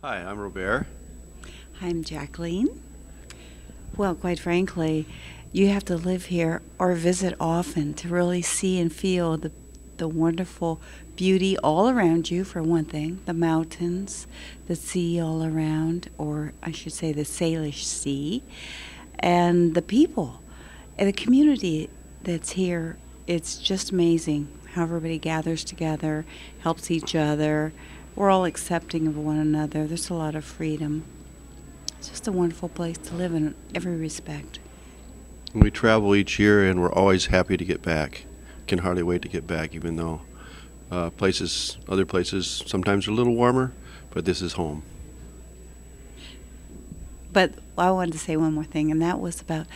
Hi, I'm Robere. I'm Jacqueline. Well, quite frankly, you have to live here or visit often to really see and feel the wonderful beauty all around you, for one thing, the mountains, the sea all around, or I should say the Salish Sea, and the people and the community that's here. It's just amazing how everybody gathers together, helps each other. We're all accepting of one another. There's a lot of freedom. It's just a wonderful place to live in every respect. We travel each year and we're always happy to get back. Can hardly wait to get back, even though other places sometimes are a little warmer, but this is home. But I wanted to say one more thing, and that was about,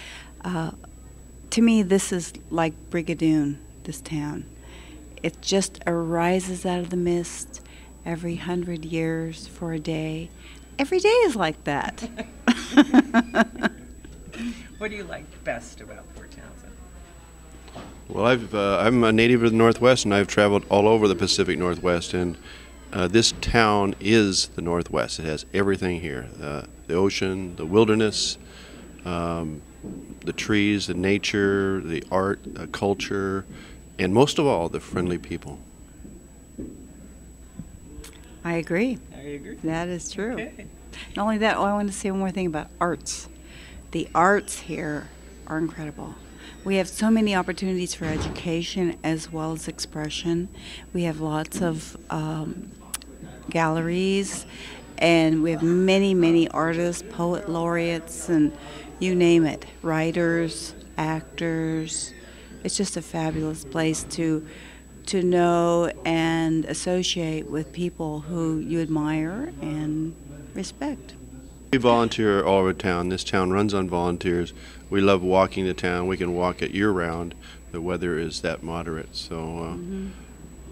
to me, this is like Brigadoon, this town. It just arises out of the mist every 100 years for a day. Every day is like that. What do you like best about Port Townsend? Well, I'm a native of the Northwest, and I've traveled all over the Pacific Northwest, and this town is the Northwest. It has everything here: the ocean, the wilderness, the trees, the nature, the art, culture, and most of all, the friendly people. I agree. I agree. That is true. Okay. Not only that, I want to say one more thing about arts. The arts here are incredible. We have so many opportunities for education as well as expression. We have lots of galleries, and we have many, many artists, poet laureates, and you name it, writers, actors. It's just a fabulous place to know and associate with people who you admire and respect. We volunteer all over town. This town runs on volunteers. We love walking the town. We can walk it year-round. The weather is that moderate, so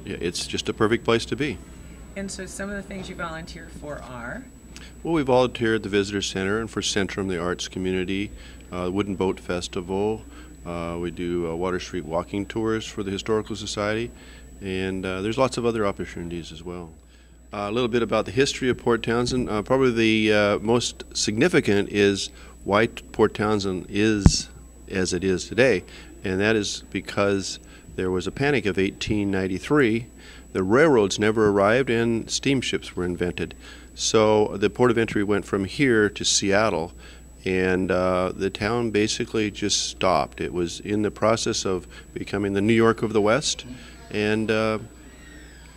yeah, it's just a perfect place to be. And so some of the things you volunteer for are? Well, we volunteer at the Visitor Center and for Centrum, the arts community, Wooden Boat Festival. We do Water Street walking tours for the Historical Society, and there's lots of other opportunities as well. A little bit about the history of Port Townsend. Probably the most significant is why Port Townsend is as it is today, and that is because there was a panic of 1893. The railroads never arrived and steamships were invented. So the port of entry went from here to Seattle, and the town basically just stopped. It was in the process of becoming the New York of the West, and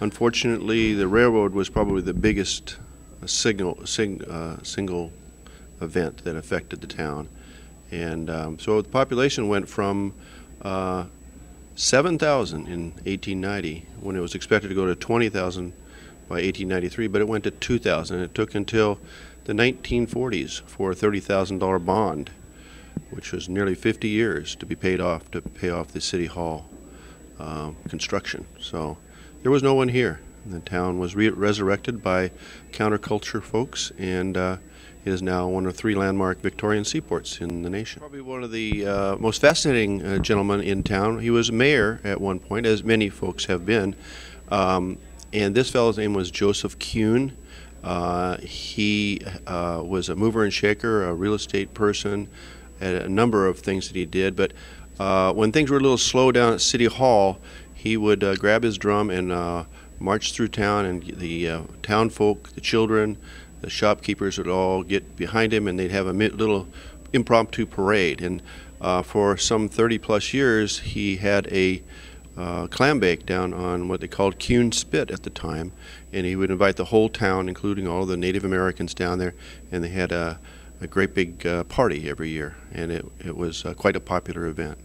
unfortunately the railroad was probably the biggest single event that affected the town. And so the population went from 7,000 in 1890, when it was expected to go to 20,000 by 1893, but it went to 2,000. It took until the 1940s for a $30,000 bond, which was nearly 50 years to be paid off to pay off the city hall construction. So there was no one here. The town was resurrected by counterculture folks, and it is now one of 3 landmark Victorian seaports in the nation. Probably one of the most fascinating gentlemen in town. He was mayor at one point, as many folks have been, and this fellow's name was Joseph Kuhn. He was a mover and shaker, a real estate person, had a number of things that he did, but when things were a little slow down at City Hall, he would grab his drum and march through town, and the town folk, the children, the shopkeepers would all get behind him, and they'd have a little impromptu parade. And for some 30-plus years, he had a clam bake down on what they called Kuhn Spit at the time, and he would invite the whole town, including all of the Native Americans, down there, and they had a great big party every year, and it was quite a popular event.